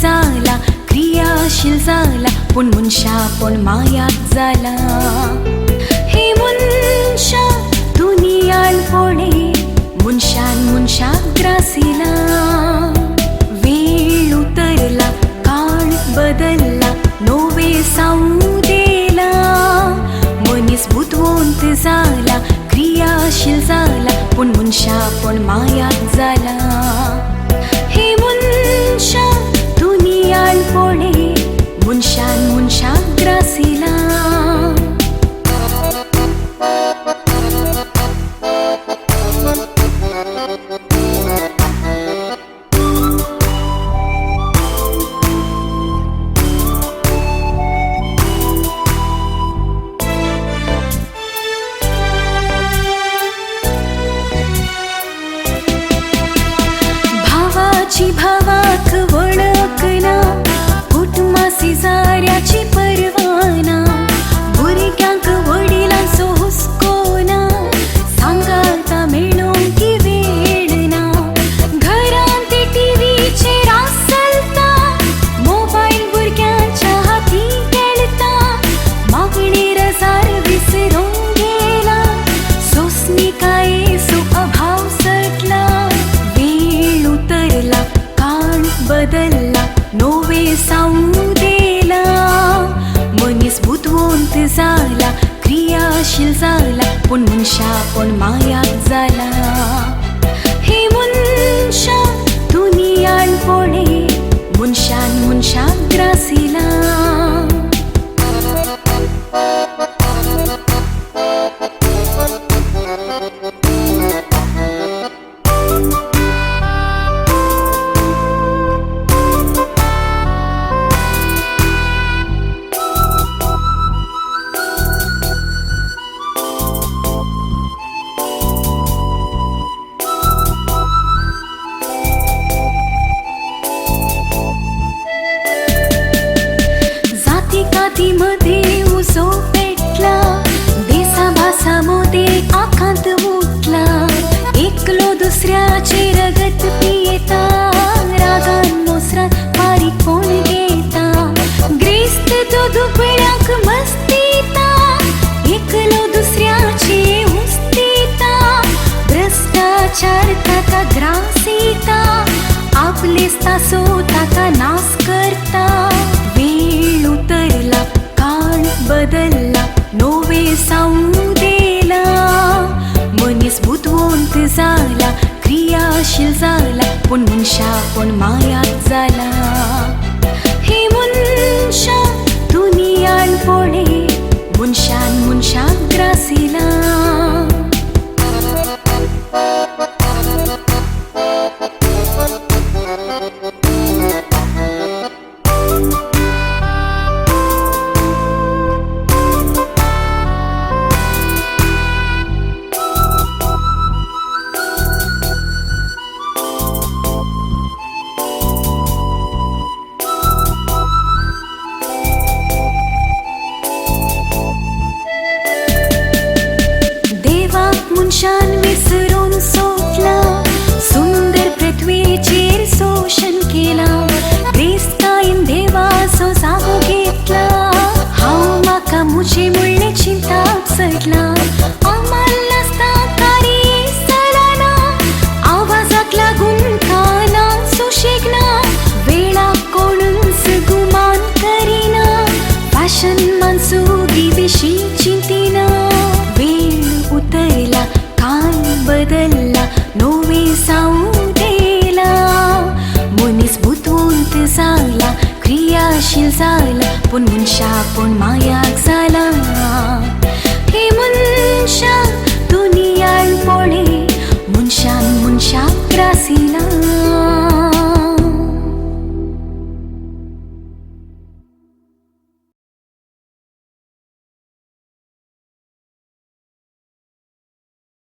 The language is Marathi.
झाला, क्रियाशील झाला, पण मनशा पण मायात झाला. हे मनशा दुनियाळ पडे, मनशा ग्रासिला. वेळ उतरला, काळ बदलला, नवे साऊ देला. मनीस बुद्धिवंत झाला, क्रियाशील झाला, पण मनशा पण मायात झाला. हे मनशा दुनियाळ पडे, मनशा ग्रासिला. भावाची भावाक वळखना, कुटुंबासी जाऱ्याची परवाना. भुरग्यांक वडिलांचो हुस्कोना, सांगाता मेळोंक की वेळ ना. घरांत टीव्हीचेर आसलता, मोबाईल भुरग्यांच्या हाती खेळता. मागणेर जार विसरून गेला, सोसणिकायेचो अभाव सटला. वेळ उतरला, काळ बदलला, नवे साऊ देला. मनीस बुद्धिवंत झाला, क्रियाशील झाला, पण मनशा पण मायात झाला. हे मनशा दुनियाळ पडे, मनशा ग्रासिला. मध्ये उसो पेटला, देसा भासा मोदे आखांत उठला. एकलो दुसऱ्याचे रगत पियेता, रागान मोसरात पारी कोण घेता. ग्रेस्त तो दुबळ्याक मस्तीता, एकलो दुसऱ्याचे उस्तीता. भ्रष्टाचार ताका ग्रासीता, आपलेच तासो ताका नास करता. वेळ उतरला, काळ बदलला, नवे साऊ देला. मनीस बुद्धिवंत झाला, क्रियाशील झाला, पण मनशा पण मायात झाला. हे मनशा दुनियाळ पडे, मनशा ग्रासिला. मनशान विसरून सोडला, सुंदर पृथ्वीचेर शोषण केला. क्रिस्तायन देवाचो जागो घेतला, हांव म्हाका मुझे म्हणले चिंताक चडला. आम्हाल नासता कार्य चलना, आवाजाक लागून काना सुशेगना. वेळाक कोणूच गुमान करिना, फॅशन मानसुगी विशीं चिंतिना. वेळ उतरला, काळ बदलला, नवे साऊ देला. मनीस बुद्धिवंत झाला, क्रियाशील झाला, पण मनशा पण